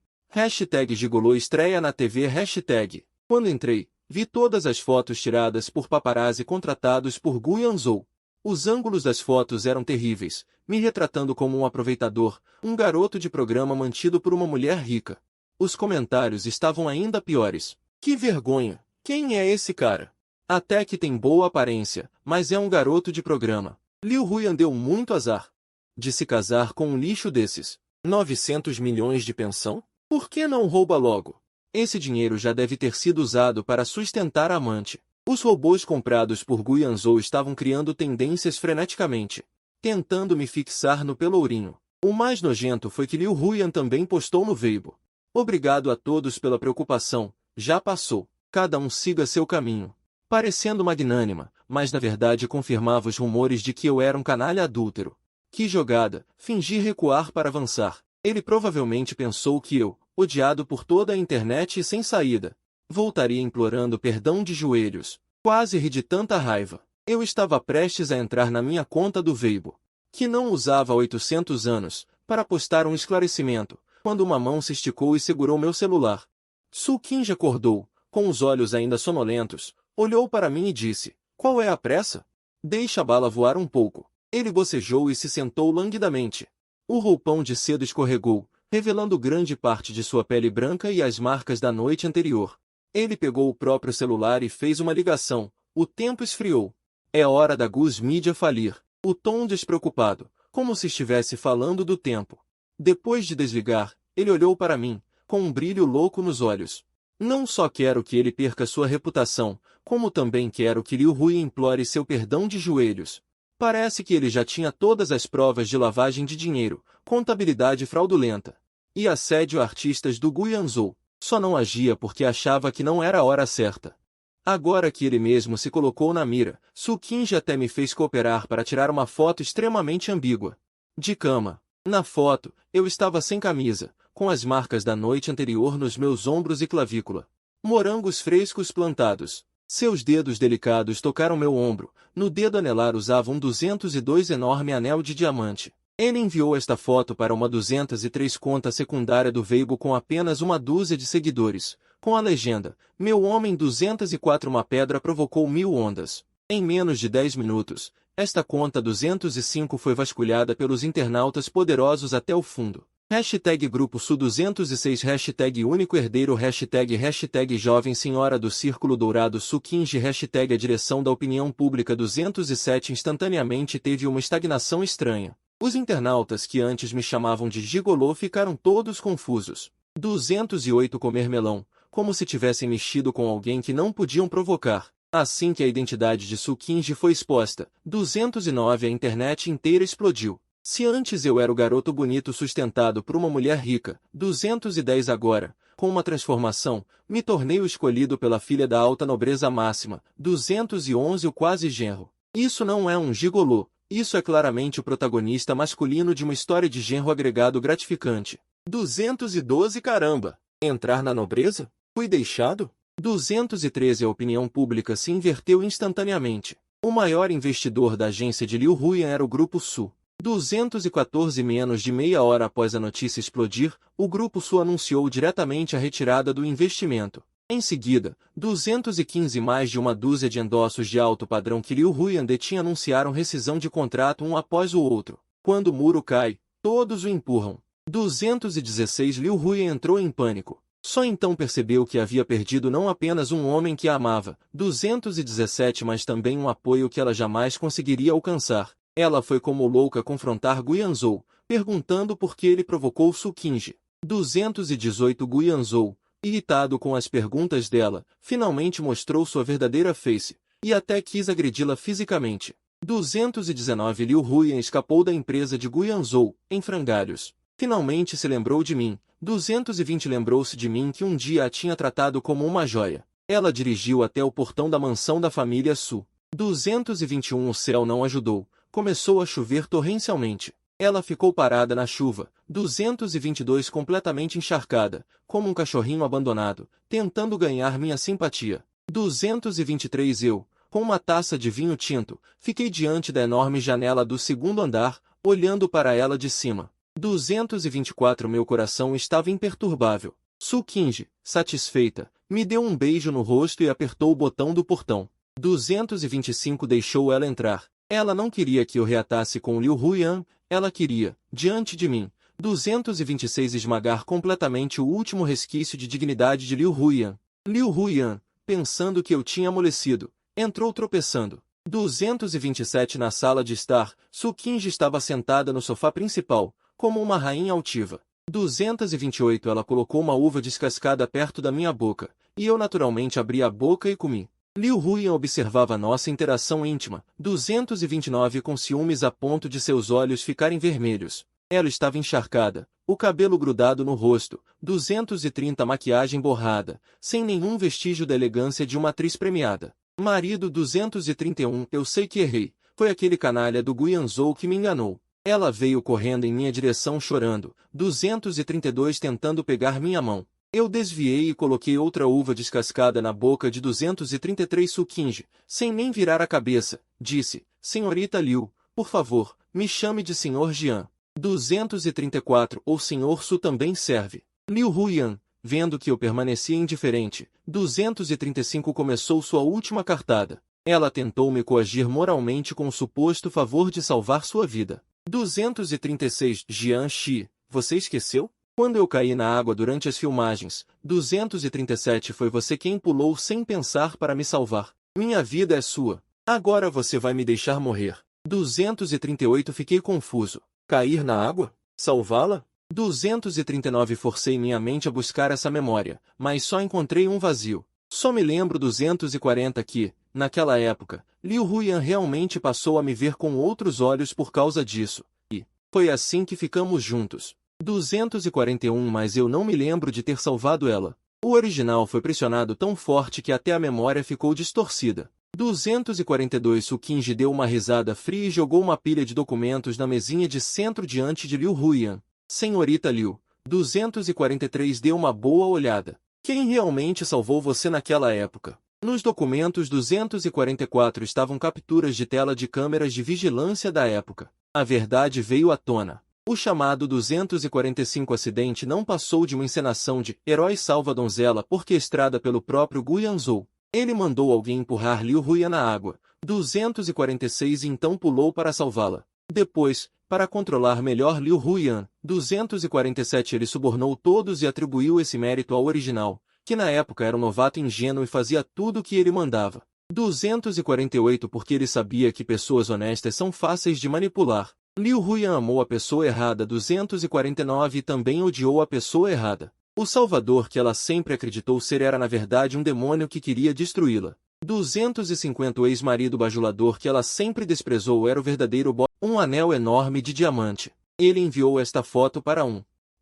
gigolô estreia na TV, hashtag. Quando entrei, vi todas as fotos tiradas por paparazzi contratados por Gu Yanzhou. Os ângulos das fotos eram terríveis, me retratando como um aproveitador, um garoto de programa mantido por uma mulher rica. Os comentários estavam ainda piores. Que vergonha! Quem é esse cara? Até que tem boa aparência, mas é um garoto de programa. Liu Huyan deu muito azar de se casar com um lixo desses. 900 milhões de pensão? Por que não rouba logo? Esse dinheiro já deve ter sido usado para sustentar a amante. Os robôs comprados por Gu Yanzhou estavam criando tendências freneticamente, tentando me fixar no pelourinho. O mais nojento foi que Liu Huyan também postou no Weibo. Obrigado a todos pela preocupação, já passou. Cada um siga seu caminho. Parecendo magnânima, mas na verdade confirmava os rumores de que eu era um canalha adúltero. Que jogada, fingi recuar para avançar. Ele provavelmente pensou que eu, odiado por toda a internet e sem saída, voltaria implorando perdão de joelhos. Quase ri de tanta raiva. Eu estava prestes a entrar na minha conta do Weibo, que não usava há 800 anos, para postar um esclarecimento, quando uma mão se esticou e segurou meu celular. Su Qingji acordou, com os olhos ainda sonolentos, olhou para mim e disse, qual é a pressa? Deixa a bala voar um pouco. Ele bocejou e se sentou languidamente. O roupão de seda escorregou, revelando grande parte de sua pele branca e as marcas da noite anterior. Ele pegou o próprio celular e fez uma ligação. O tempo esfriou. É hora da Gus Media falir. O tom despreocupado, como se estivesse falando do tempo. Depois de desligar, ele olhou para mim, com um brilho louco nos olhos. Não só quero que ele perca sua reputação, como também quero que Liu Huyan implore seu perdão de joelhos. Parece que ele já tinha todas as provas de lavagem de dinheiro, contabilidade fraudulenta e assédio a artistas do Gu Yanzhou. Só não agia porque achava que não era a hora certa. Agora que ele mesmo se colocou na mira, Su Qingji até me fez cooperar para tirar uma foto extremamente ambígua. De cama. Na foto, eu estava sem camisa, com as marcas da noite anterior nos meus ombros e clavícula. Morangos frescos plantados. Seus dedos delicados tocaram meu ombro, no dedo anelar usava um 202 enorme anel de diamante. Ele enviou esta foto para uma 203 conta secundária do Weibo com apenas uma dúzia de seguidores, com a legenda: Meu homem 204. Uma pedra provocou 1000 ondas. Em menos de 10 minutos, esta conta 205 foi vasculhada pelos internautas poderosos até o fundo. Hashtag Grupo Sul 206 Hashtag Único Herdeiro Hashtag Jovem Senhora do Círculo Dourado Su 15 Hashtag A direção da opinião pública 207 Instantaneamente teve uma estagnação estranha. Os internautas que antes me chamavam de gigolô ficaram todos confusos. 208 Comer melão, como se tivessem mexido com alguém que não podiam provocar. Assim que a identidade de Su 15 foi exposta, 209 a internet inteira explodiu. Se antes eu era o garoto bonito sustentado por uma mulher rica, 210 agora, com uma transformação, me tornei o escolhido pela filha da alta nobreza máxima, 211 o quase genro. Isso não é um gigolô, isso é claramente o protagonista masculino de uma história de genro agregado gratificante. 212 Caramba! Entrar na nobreza? Fui deixado? 213 A opinião pública se inverteu instantaneamente. O maior investidor da agência de Liu Huiyan era o Grupo Su. 214 Menos de meia hora após a notícia explodir, o Grupo Sul anunciou diretamente a retirada do investimento. Em seguida, 215 mais de uma dúzia de endossos de alto padrão que Liu Huiyan detinha anunciaram rescisão de contrato um após o outro. Quando o muro cai, todos o empurram. 216 Liu Huiyan entrou em pânico. Só então percebeu que havia perdido não apenas um homem que a amava, 217 mas também um apoio que ela jamais conseguiria alcançar. Ela foi como louca confrontar Guianzhou, perguntando por que ele provocou Su 15. 218 Guianzhou, irritado com as perguntas dela, finalmente mostrou sua verdadeira face, e até quis agredi-la fisicamente. 219 Liu Huiyan escapou da empresa de Guianzhou, em frangalhos. Finalmente se lembrou de mim. 220 lembrou-se de mim que um dia a tinha tratado como uma joia. Ela dirigiu até o portão da mansão da família Su. 221 O céu não ajudou. Começou a chover torrencialmente. Ela ficou parada na chuva, 222 completamente encharcada, como um cachorrinho abandonado, tentando ganhar minha simpatia. 223 Eu, com uma taça de vinho tinto, fiquei diante da enorme janela do segundo andar, olhando para ela de cima. 224 Meu coração estava imperturbável. Su 15, satisfeita, me deu um beijo no rosto e apertou o botão do portão. 225 Deixou ela entrar. Ela não queria que eu reatasse com Liu Huiyan, ela queria, diante de mim, 226 esmagar completamente o último resquício de dignidade de Liu Huiyan. Liu Huiyan, pensando que eu tinha amolecido, entrou tropeçando. 227 Na sala de estar, Su 15 estava sentada no sofá principal, como uma rainha altiva. 228 Ela colocou uma uva descascada perto da minha boca, e eu naturalmente abri a boca e comi. Liu Huiyan observava nossa interação íntima, 229 com ciúmes a ponto de seus olhos ficarem vermelhos. Ela estava encharcada, o cabelo grudado no rosto, 230 maquiagem borrada, sem nenhum vestígio da elegância de uma atriz premiada. Marido 231 Eu sei que errei, foi aquele canalha do Guianzhou que me enganou. Ela veio correndo em minha direção chorando, 232 tentando pegar minha mão. Eu desviei e coloquei outra uva descascada na boca de 233 Su 15, sem nem virar a cabeça. Disse: Senhorita Liu, por favor, me chame de Senhor Jian. 234 Ou Senhor Su também serve. Liu Huiyan, vendo que eu permanecia indiferente, 235 começou sua última cartada. Ela tentou me coagir moralmente com o suposto favor de salvar sua vida. 236 Jian Shi, você esqueceu? Quando eu caí na água durante as filmagens, 237 Foi você quem pulou sem pensar para me salvar. Minha vida é sua. Agora você vai me deixar morrer. 238 Fiquei confuso. Cair na água? Salvá-la? 239 Forcei minha mente a buscar essa memória, mas só encontrei um vazio. Só me lembro 240 que, naquela época, Liu Huiyan realmente passou a me ver com outros olhos por causa disso. E foi assim que ficamos juntos. 241 Mas eu não me lembro de ter salvado ela. O original foi pressionado tão forte que até a memória ficou distorcida. 242 Su 15 deu uma risada fria e jogou uma pilha de documentos na mesinha de centro diante de Liu Huiyan. Senhorita Liu, 243 Deu uma boa olhada. Quem realmente salvou você naquela época? Nos documentos 244 estavam capturas de tela de câmeras de vigilância da época. A verdade veio à tona. O chamado 245 acidente não passou de uma encenação de Herói salva a donzela orquestrada pelo próprio Guyanzhou. Ele mandou alguém empurrar Liu Huyan na água, 246 e então pulou para salvá-la. Depois, para controlar melhor Liu Huyan, 247 ele subornou todos e atribuiu esse mérito ao original, que na época era um novato ingênuo e fazia tudo o que ele mandava. 248 porque ele sabia que pessoas honestas são fáceis de manipular. Liu Huyan amou a pessoa errada 249 e também odiou a pessoa errada. O salvador que ela sempre acreditou ser era na verdade um demônio que queria destruí-la. 250 o ex-marido bajulador que ela sempre desprezou era o verdadeiro um anel enorme de diamante. Ele enviou esta foto para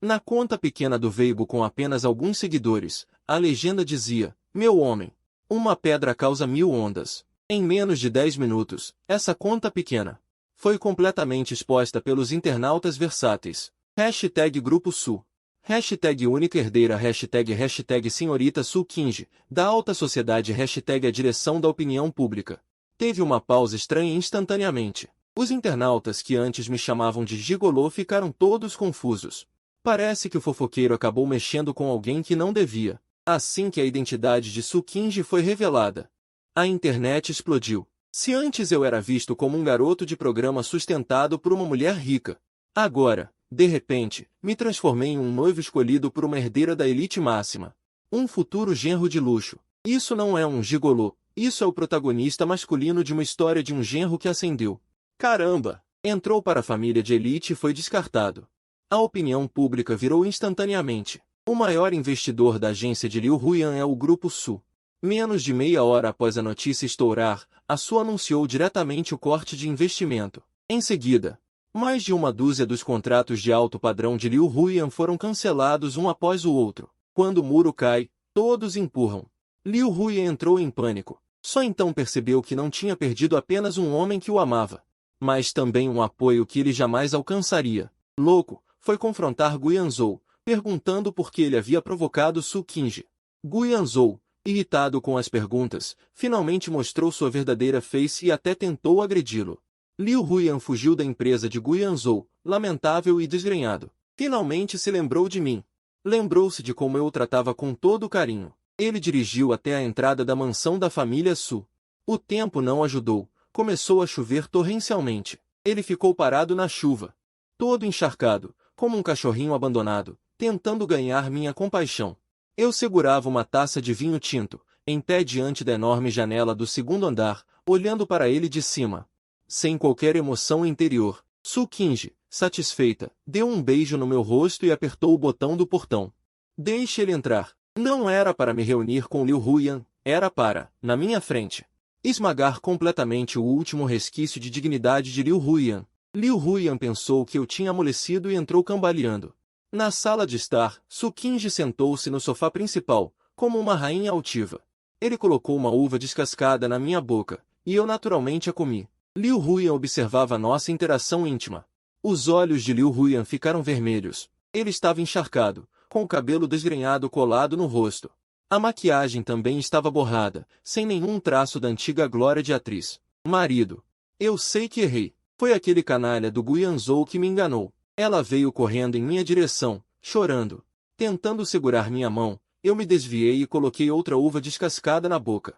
na conta pequena do Weibo com apenas alguns seguidores. A legenda dizia: meu homem, uma pedra causa 1000 ondas. Em menos de 10 minutos, essa conta pequena foi completamente exposta pelos internautas versáteis. Hashtag Grupo Su. Hashtag única herdeira. Hashtag senhorita Su Kinji, da alta sociedade. Hashtag a direção da opinião pública. Teve uma pausa estranha instantaneamente. Os internautas que antes me chamavam de gigolô ficaram todos confusos. Parece que o fofoqueiro acabou mexendo com alguém que não devia. Assim que a identidade de Su Kinji foi revelada, a internet explodiu. Se antes eu era visto como um garoto de programa sustentado por uma mulher rica, agora, de repente, me transformei em um noivo escolhido por uma herdeira da elite máxima. Um futuro genro de luxo. Isso não é um gigolô, isso é o protagonista masculino de uma história de um genro que ascendeu. Caramba! Entrou para a família de elite e foi descartado. A opinião pública virou instantaneamente. O maior investidor da agência de Liu Huyan é o Grupo Su. Menos de meia hora após a notícia estourar, a Su anunciou diretamente o corte de investimento. Em seguida, mais de uma dúzia dos contratos de alto padrão de Liu Huyan foram cancelados um após o outro. Quando o muro cai, todos empurram. Liu Huyan entrou em pânico. Só então percebeu que não tinha perdido apenas um homem que o amava, mas também um apoio que ele jamais alcançaria. Louco, foi confrontar Guyanzhou, perguntando por que ele havia provocado Su Kinji. Guyanzhou, irritado com as perguntas, finalmente mostrou sua verdadeira face e até tentou agredi-lo. Liu Huyan fugiu da empresa de Guyanzhou, lamentável e desgrenhado. Finalmente se lembrou de mim. Lembrou-se de como eu o tratava com todo carinho. Ele dirigiu até a entrada da mansão da família Su. O tempo não ajudou. Começou a chover torrencialmente. Ele ficou parado na chuva, todo encharcado, como um cachorrinho abandonado, tentando ganhar minha compaixão. Eu segurava uma taça de vinho tinto, em pé diante da enorme janela do segundo andar, olhando para ele de cima, sem qualquer emoção interior. Su Kinji, satisfeita, deu um beijo no meu rosto e apertou o botão do portão. Deixe ele entrar. Não era para me reunir com Liu Huyan, era para, na minha frente, esmagar completamente o último resquício de dignidade de Liu Huyan. Liu Huyan pensou que eu tinha amolecido e entrou cambaleando. Na sala de estar, Su Kinji sentou-se no sofá principal, como uma rainha altiva. Ele colocou uma uva descascada na minha boca, e eu naturalmente a comi. Liu Huyan observava nossa interação íntima. Os olhos de Liu Huyan ficaram vermelhos. Ele estava encharcado, com o cabelo desgrenhado colado no rosto. A maquiagem também estava borrada, sem nenhum traço da antiga glória de atriz. Marido. Eu sei que errei. Foi aquele canalha do Guyanzhou que me enganou. Ela veio correndo em minha direção, chorando. Tentando segurar minha mão, eu me desviei e coloquei outra uva descascada na boca.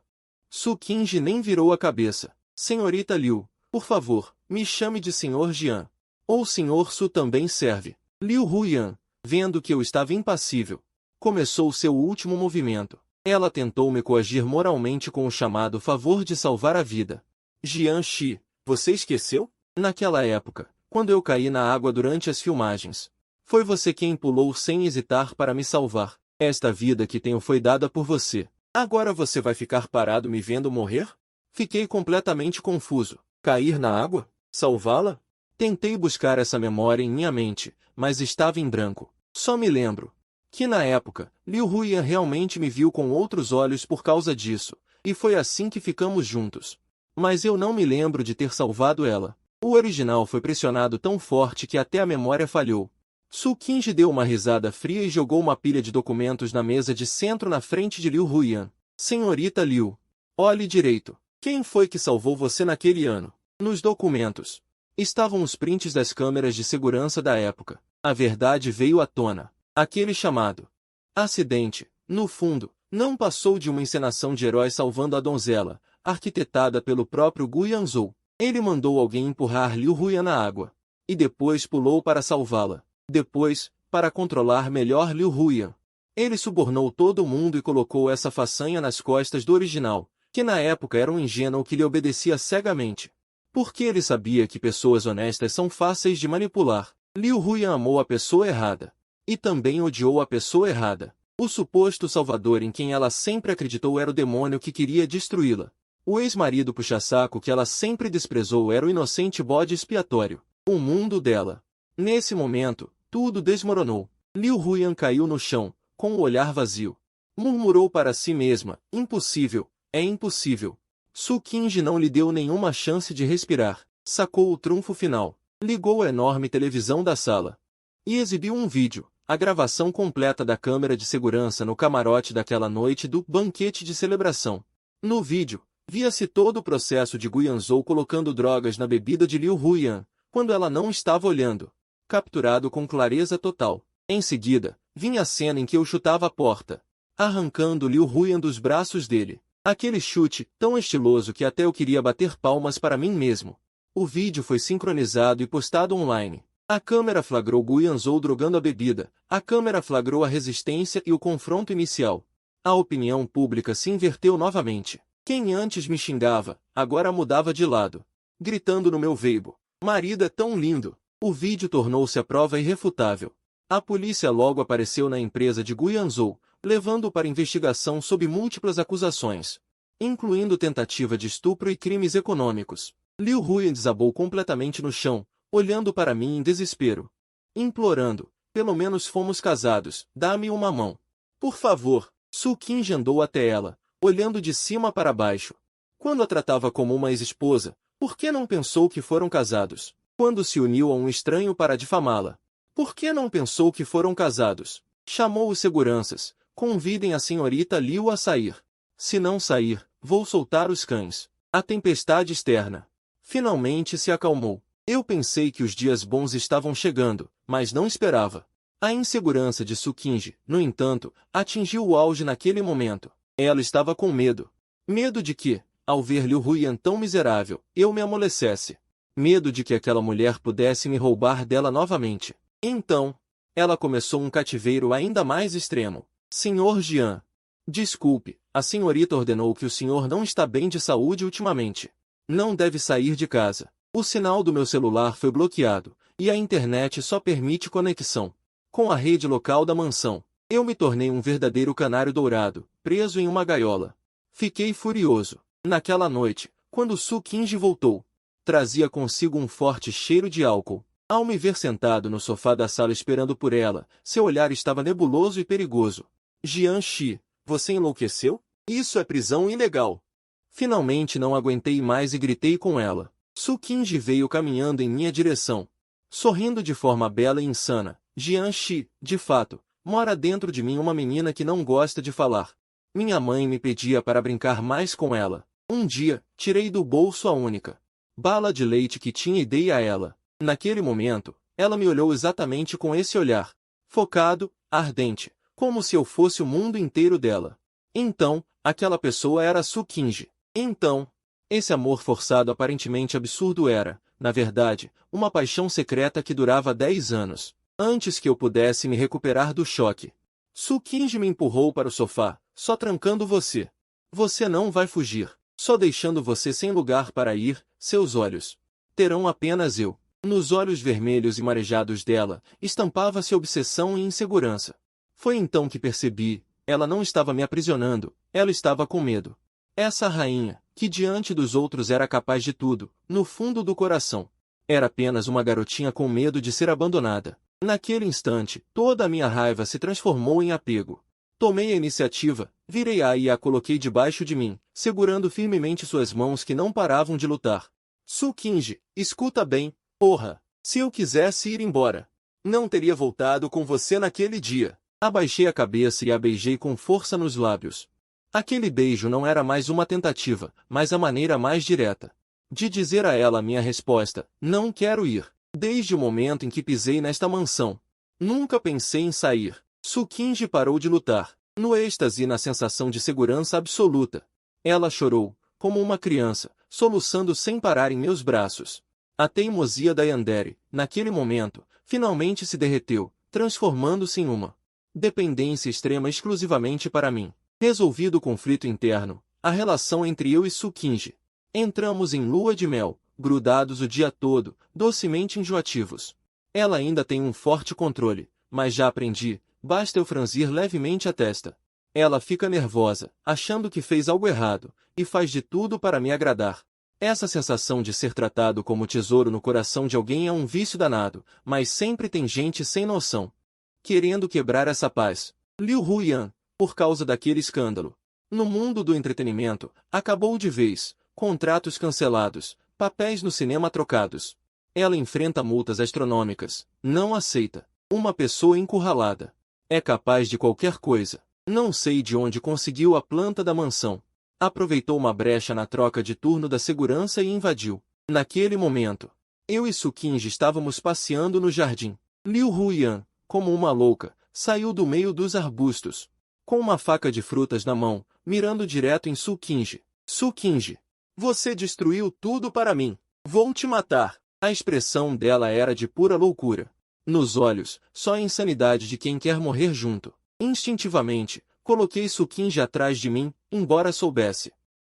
Su Kinji nem virou a cabeça. Senhorita Liu, por favor, me chame de Senhor Jian. Ou Senhor Su também serve. Liu Huyan, vendo que eu estava impassível, começou seu último movimento. Ela tentou me coagir moralmente com o chamado favor de salvar a vida. Jian Shi, você esqueceu? Naquela época, quando eu caí na água durante as filmagens, foi você quem pulou sem hesitar para me salvar. Esta vida que tenho foi dada por você. Agora você vai ficar parado me vendo morrer? Fiquei completamente confuso. Cair na água? Salvá-la? Tentei buscar essa memória em minha mente, mas estava em branco. Só me lembro que na época, Liu Huyan realmente me viu com outros olhos por causa disso, e foi assim que ficamos juntos. Mas eu não me lembro de ter salvado ela. O original foi pressionado tão forte que até a memória falhou. Su Kinji deu uma risada fria e jogou uma pilha de documentos na mesa de centro na frente de Liu Huyan. Senhorita Liu, olhe direito. Quem foi que salvou você naquele ano? Nos documentos. Estavam os prints das câmeras de segurança da época. A verdade veio à tona. Aquele chamado acidente, no fundo, não passou de uma encenação de herói salvando a donzela, arquitetada pelo próprio Gu Yanzhou. Ele mandou alguém empurrar Liu Huyan na água. E depois pulou para salvá-la. Depois, para controlar melhor Liu Huyan, ele subornou todo mundo e colocou essa façanha nas costas do original, que na época era um ingênuo que lhe obedecia cegamente. Porque ele sabia que pessoas honestas são fáceis de manipular. Liu Huyan amou a pessoa errada. E também odiou a pessoa errada. O suposto salvador em quem ela sempre acreditou era o demônio que queria destruí-la. O ex-marido puxa-saco que ela sempre desprezou era o inocente bode expiatório. O mundo dela. Nesse momento, tudo desmoronou. Liu Huyan caiu no chão, com o olhar vazio. Murmurou para si mesma, impossível, é impossível. Su Qingji não lhe deu nenhuma chance de respirar. Sacou o trunfo final. Ligou a enorme televisão da sala. E exibiu um vídeo, a gravação completa da câmera de segurança no camarote daquela noite do banquete de celebração. No vídeo, via-se todo o processo de Gu Yanzhou colocando drogas na bebida de Liu Huyan, quando ela não estava olhando. Capturado com clareza total. Em seguida, vinha a cena em que eu chutava a porta, arrancando Liu Huyan dos braços dele. Aquele chute, tão estiloso que até eu queria bater palmas para mim mesmo. O vídeo foi sincronizado e postado online. A câmera flagrou Gu Yanzhou drogando a bebida, a câmera flagrou a resistência e o confronto inicial. A opinião pública se inverteu novamente. Quem antes me xingava, agora mudava de lado. Gritando no meu Weibo, marido é tão lindo. O vídeo tornou-se a prova irrefutável. A polícia logo apareceu na empresa de Gu Yanzhou, levando-o para investigação sob múltiplas acusações, incluindo tentativa de estupro e crimes econômicos. Liu Huyan desabou completamente no chão, olhando para mim em desespero. Implorando, pelo menos fomos casados, dá-me uma mão. Por favor. Su Qingji andou até ela, olhando de cima para baixo. Quando a tratava como uma ex-esposa, por que não pensou que foram casados? Quando se uniu a um estranho para difamá-la, por que não pensou que foram casados? Chamou os seguranças. Convidem a senhorita Liu a sair. Se não sair, vou soltar os cães. A tempestade externa finalmente se acalmou. Eu pensei que os dias bons estavam chegando, mas não esperava. A insegurança de Su Qingji, no entanto, atingiu o auge naquele momento. Ela estava com medo. Medo de que, ao ver Liu Huyan tão miserável, eu me amolecesse. Medo de que aquela mulher pudesse me roubar dela novamente. Então, ela começou um cativeiro ainda mais extremo. Senhor Jian. Desculpe, a senhorita ordenou que o senhor não está bem de saúde ultimamente. Não deve sair de casa. O sinal do meu celular foi bloqueado, e a internet só permite conexão com a rede local da mansão. Eu me tornei um verdadeiro canário dourado, preso em uma gaiola. Fiquei furioso. Naquela noite, quando Su Qingji voltou, trazia consigo um forte cheiro de álcool. Ao me ver sentado no sofá da sala esperando por ela, seu olhar estava nebuloso e perigoso. Jian Shi, você enlouqueceu? Isso é prisão ilegal. Finalmente não aguentei mais e gritei com ela. Su Qingji veio caminhando em minha direção, sorrindo de forma bela e insana. Jian Shi, de fato, mora dentro de mim uma menina que não gosta de falar. Minha mãe me pedia para brincar mais com ela. Um dia, tirei do bolso a única bala de leite que tinha e dei a ela. Naquele momento, ela me olhou exatamente com esse olhar, focado, ardente, como se eu fosse o mundo inteiro dela. Então, aquela pessoa era Su Qingji. Então, esse amor forçado aparentemente absurdo era, na verdade, uma paixão secreta que durava 10 anos, antes que eu pudesse me recuperar do choque. Su Qingji me empurrou para o sofá, só trancando você. Você não vai fugir, só deixando você sem lugar para ir, seus olhos terão apenas eu. Nos olhos vermelhos e marejados dela, estampava-se obsessão e insegurança. Foi então que percebi, ela não estava me aprisionando, ela estava com medo. Essa rainha, que diante dos outros era capaz de tudo, no fundo do coração, era apenas uma garotinha com medo de ser abandonada. Naquele instante, toda a minha raiva se transformou em apego. Tomei a iniciativa, virei-a e a coloquei debaixo de mim, segurando firmemente suas mãos que não paravam de lutar. Su Qingji, escuta bem. Porra, se eu quisesse ir embora, não teria voltado com você naquele dia. Abaixei a cabeça e a beijei com força nos lábios. Aquele beijo não era mais uma tentativa, mas a maneira mais direta, de dizer a ela minha resposta: não quero ir. Desde o momento em que pisei nesta mansão, nunca pensei em sair. Tsukinji parou de lutar, no êxtase e na sensação de segurança absoluta. Ela chorou, como uma criança, soluçando sem parar em meus braços. A teimosia da Yandere, naquele momento, finalmente se derreteu, transformando-se em uma dependência extrema exclusivamente para mim. Resolvido o conflito interno, a relação entre eu e Tsukinji. Entramos em lua de mel, grudados o dia todo, docemente enjoativos. Ela ainda tem um forte controle, mas já aprendi, basta eu franzir levemente a testa. Ela fica nervosa, achando que fez algo errado, e faz de tudo para me agradar. Essa sensação de ser tratado como tesouro no coração de alguém é um vício danado, mas sempre tem gente sem noção querendo quebrar essa paz. Liu Huyan, por causa daquele escândalo. No mundo do entretenimento, acabou de vez, contratos cancelados, papéis no cinema trocados. Ela enfrenta multas astronômicas, não aceita. Uma pessoa encurralada. É capaz de qualquer coisa. Não sei de onde conseguiu a planta da mansão. Aproveitou uma brecha na troca de turno da segurança e invadiu. Naquele momento, eu e Tsukinji estávamos passeando no jardim. Liu Huyan, como uma louca, saiu do meio dos arbustos, com uma faca de frutas na mão, mirando direto em Tsukinji. Tsukinji, você destruiu tudo para mim. Vou te matar. A expressão dela era de pura loucura. Nos olhos, só a insanidade de quem quer morrer junto. Instintivamente, coloquei Tsukinji atrás de mim, embora soubesse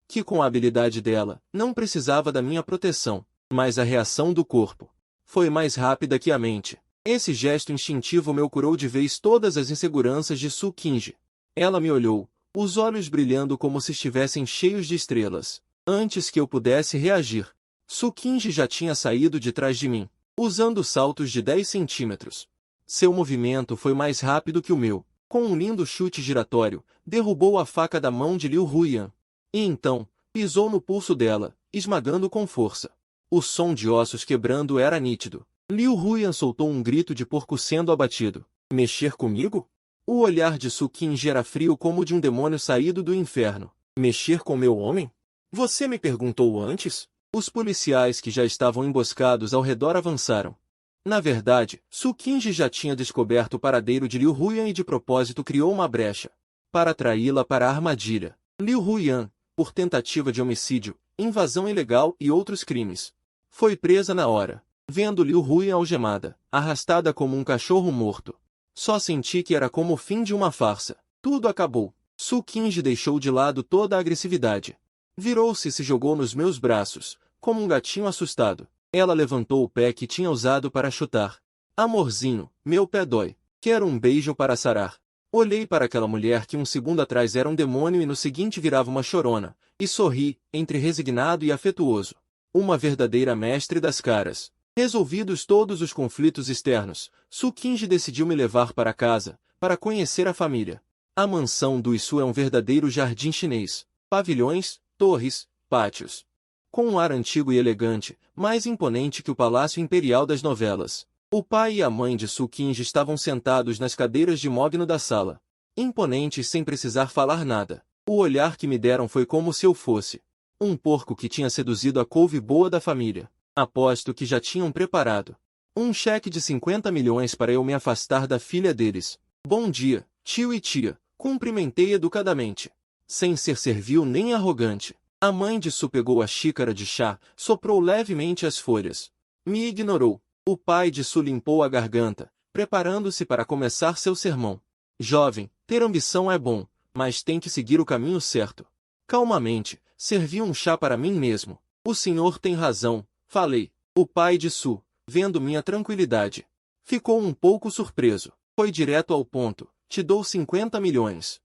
que com a habilidade dela, não precisava da minha proteção, mas a reação do corpo foi mais rápida que a mente. Esse gesto instintivo me curou de vez todas as inseguranças de Tsukinji. Ela me olhou, os olhos brilhando como se estivessem cheios de estrelas. Antes que eu pudesse reagir, Tsukinji já tinha saído de trás de mim, usando saltos de 10 centímetros. Seu movimento foi mais rápido que o meu. Com um lindo chute giratório, derrubou a faca da mão de Liu Huyan. E então, pisou no pulso dela, esmagando com força. O som de ossos quebrando era nítido. Liu Huyan soltou um grito de porco sendo abatido. Mexer comigo? O olhar de Tsukinji era frio como o de um demônio saído do inferno. Mexer com meu homem? Você me perguntou antes? Os policiais que já estavam emboscados ao redor avançaram. Na verdade, Tsukinji já tinha descoberto o paradeiro de Liu Huyan e de propósito criou uma brecha para atraí-la para a armadilha. Liu Huyan, por tentativa de homicídio, invasão ilegal e outros crimes, foi presa na hora. Vendo Liu Huyan algemada, arrastada como um cachorro morto, só senti que era como o fim de uma farsa. Tudo acabou. Tsukinji deixou de lado toda a agressividade. Virou-se e se jogou nos meus braços, como um gatinho assustado. Ela levantou o pé que tinha usado para chutar. Amorzinho, meu pé dói. Quero um beijo para sarar. Olhei para aquela mulher que um segundo atrás era um demônio e no seguinte virava uma chorona, e sorri, entre resignado e afetuoso. Uma verdadeira mestre das caras. Resolvidos todos os conflitos externos, Tsukinji decidiu me levar para casa, para conhecer a família. A mansão do Isu é um verdadeiro jardim chinês. Pavilhões, torres, pátios. Com um ar antigo e elegante, mais imponente que o palácio imperial das novelas. O pai e a mãe de Tsukinji estavam sentados nas cadeiras de mogno da sala. Imponentes sem precisar falar nada. O olhar que me deram foi como se eu fosse um porco que tinha seduzido a couve boa da família. Aposto que já tinham preparado um cheque de 50 milhões para eu me afastar da filha deles. Bom dia, tio e tia, cumprimentei educadamente, sem ser servil nem arrogante. A mãe de Su pegou a xícara de chá, soprou levemente as folhas. Me ignorou. O pai de Su limpou a garganta, preparando-se para começar seu sermão. Jovem, ter ambição é bom, mas tem que seguir o caminho certo. Calmamente, servi um chá para mim mesmo. O senhor tem razão, falei. O pai de Su, vendo minha tranquilidade, ficou um pouco surpreso. Foi direto ao ponto. Te dou 50 milhões.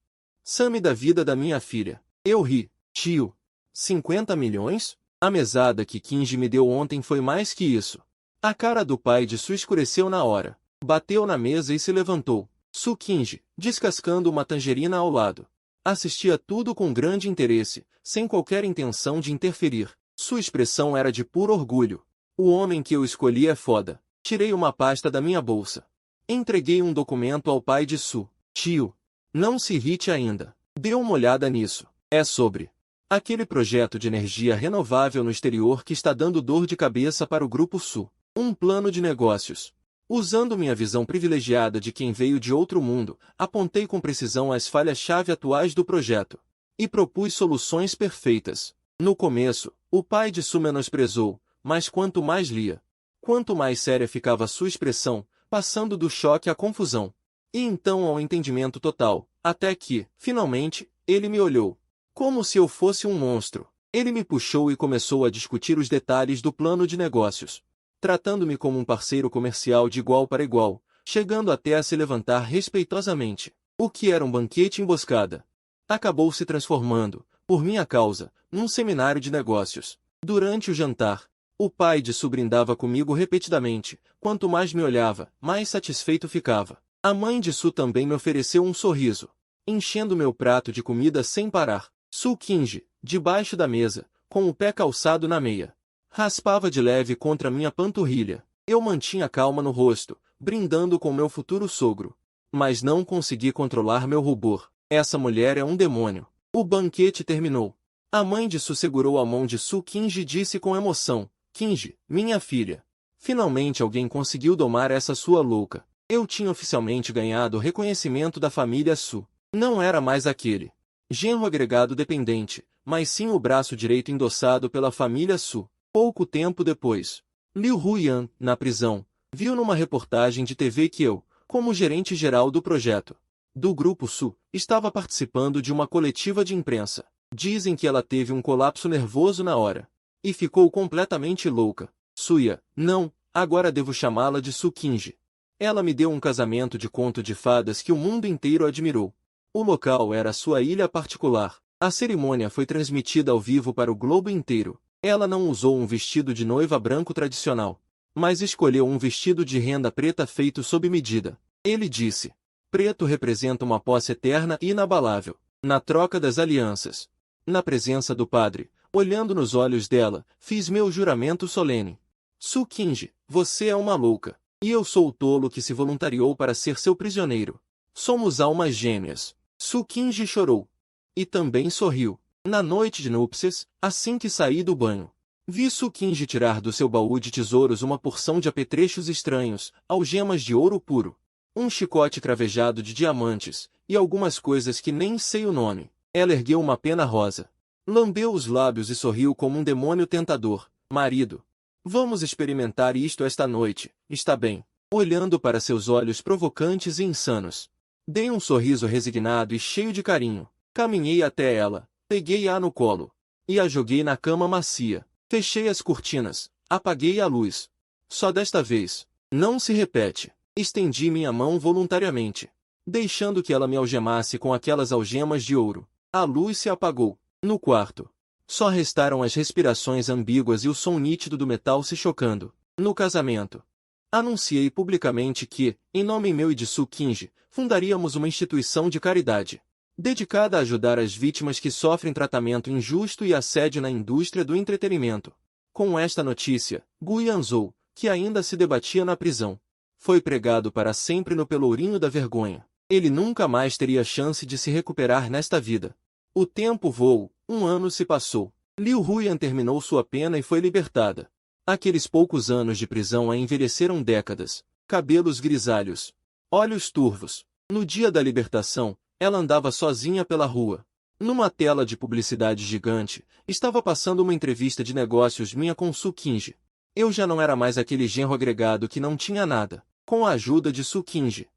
Some da vida da minha filha. Eu ri. Tio. 50 milhões? A mesada que Kinji me deu ontem foi mais que isso. A cara do pai de Su escureceu na hora. Bateu na mesa e se levantou. Tsukinji, descascando uma tangerina ao lado. Assistia tudo com grande interesse, sem qualquer intenção de interferir. Sua expressão era de puro orgulho. O homem que eu escolhi é foda. Tirei uma pasta da minha bolsa. Entreguei um documento ao pai de Su. Tio, não se irrite ainda. Dê uma olhada nisso. É sobre Aquele projeto de energia renovável no exterior que está dando dor de cabeça para o Grupo Sul. Um plano de negócios. Usando minha visão privilegiada de quem veio de outro mundo, apontei com precisão as falhas-chave atuais do projeto. E propus soluções perfeitas. No começo, o pai de Su menosprezou, mas quanto mais lia, quanto mais séria ficava sua expressão, passando do choque à confusão. E então ao entendimento total, até que, finalmente, ele me olhou. Como se eu fosse um monstro. Ele me puxou e começou a discutir os detalhes do plano de negócios, tratando-me como um parceiro comercial de igual para igual, chegando até a se levantar respeitosamente. O que era um banquete emboscada acabou se transformando, por minha causa, num seminário de negócios. Durante o jantar, o pai de Su brindava comigo repetidamente. Quanto mais me olhava, mais satisfeito ficava. A mãe de Su também me ofereceu um sorriso, enchendo meu prato de comida sem parar. Su Qingji, debaixo da mesa, com o pé calçado na meia, raspava de leve contra minha panturrilha. Eu mantinha calma no rosto, brindando com meu futuro sogro. Mas não consegui controlar meu rubor. Essa mulher é um demônio. O banquete terminou. A mãe de Su segurou a mão de Su Qingji e disse com emoção: Qingji, minha filha. Finalmente alguém conseguiu domar essa sua louca. Eu tinha oficialmente ganhado o reconhecimento da família Su. Não era mais aquele genro agregado dependente, mas sim o braço direito endossado pela família Su. Pouco tempo depois, Liu Huyan, na prisão, viu numa reportagem de TV que eu, como gerente geral do projeto do Grupo Su, estava participando de uma coletiva de imprensa. Dizem que ela teve um colapso nervoso na hora. E ficou completamente louca. Suya, não, agora devo chamá-la de Su Qingji. Ela me deu um casamento de conto de fadas que o mundo inteiro admirou. O local era sua ilha particular. A cerimônia foi transmitida ao vivo para o globo inteiro. Ela não usou um vestido de noiva branco tradicional, mas escolheu um vestido de renda preta feito sob medida. Ele disse: preto representa uma posse eterna e inabalável. Na troca das alianças, na presença do padre, olhando nos olhos dela, fiz meu juramento solene. Su Qingji, você é uma louca. E eu sou o tolo que se voluntariou para ser seu prisioneiro. Somos almas gêmeas. Su Qingji chorou. E também sorriu. Na noite de núpcias, assim que saí do banho, vi Su Qingji tirar do seu baú de tesouros uma porção de apetrechos estranhos, algemas de ouro puro, um chicote cravejado de diamantes, e algumas coisas que nem sei o nome. Ela ergueu uma pena rosa, lambeu os lábios e sorriu como um demônio tentador. Marido, vamos experimentar isto esta noite, está bem? Olhando para seus olhos provocantes e insanos, dei um sorriso resignado e cheio de carinho. Caminhei até ela, peguei-a no colo e a joguei na cama macia. Fechei as cortinas, apaguei a luz. Só desta vez, não se repete. Estendi minha mão voluntariamente, deixando que ela me algemasse com aquelas algemas de ouro. A luz se apagou. No quarto, só restaram as respirações ambíguas e o som nítido do metal se chocando. No casamento, anunciei publicamente que, em nome meu e de Su Qingji, fundaríamos uma instituição de caridade, dedicada a ajudar as vítimas que sofrem tratamento injusto e assédio na indústria do entretenimento. Com esta notícia, Gu Yanzhou, que ainda se debatia na prisão, foi pregado para sempre no pelourinho da vergonha. Ele nunca mais teria chance de se recuperar nesta vida. O tempo voou, 1 ano se passou. Liu Huyan terminou sua pena e foi libertada. Aqueles poucos anos de prisão a envelheceram décadas. Cabelos grisalhos, olhos turvos. No dia da libertação, ela andava sozinha pela rua. Numa tela de publicidade gigante, estava passando uma entrevista de negócios minha com Su Qingji. Eu já não era mais aquele genro agregado que não tinha nada. Com a ajuda de Su Qingji,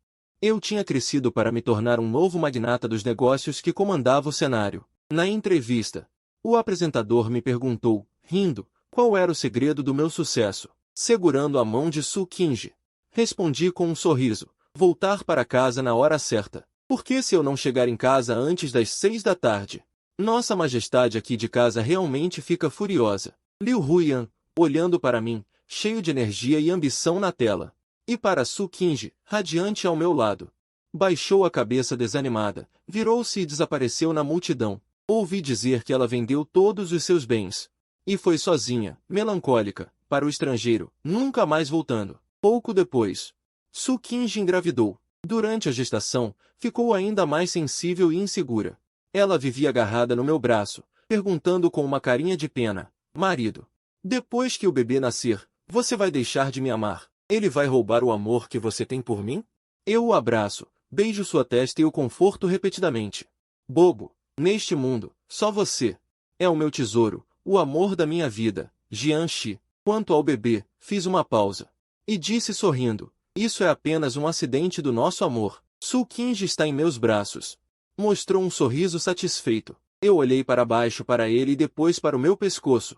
eu tinha crescido para me tornar um novo magnata dos negócios que comandava o cenário. Na entrevista, o apresentador me perguntou, rindo, qual era o segredo do meu sucesso. Segurando a mão de Su Qingji, respondi com um sorriso: voltar para casa na hora certa. Por que se eu não chegar em casa antes das 6 da tarde? Nossa Majestade aqui de casa realmente fica furiosa. Liu Huyan, olhando para mim, cheio de energia e ambição na tela. E para Su Qingji, radiante ao meu lado. Baixou a cabeça desanimada, virou-se e desapareceu na multidão. Ouvi dizer que ela vendeu todos os seus bens. E foi sozinha, melancólica, para o estrangeiro, nunca mais voltando. Pouco depois, Su Qingji engravidou. Durante a gestação, ficou ainda mais sensível e insegura. Ela vivia agarrada no meu braço, perguntando com uma carinha de pena: marido, depois que o bebê nascer, você vai deixar de me amar? Ele vai roubar o amor que você tem por mim? Eu o abraço, beijo sua testa e o conforto repetidamente. Bobo, neste mundo, só você é o meu tesouro, o amor da minha vida, Jianxi. Quanto ao bebê, fiz uma pausa. E disse sorrindo: isso é apenas um acidente do nosso amor. Su Qingji está em meus braços. Mostrou um sorriso satisfeito. Eu olhei para baixo para ele e depois para o meu pescoço.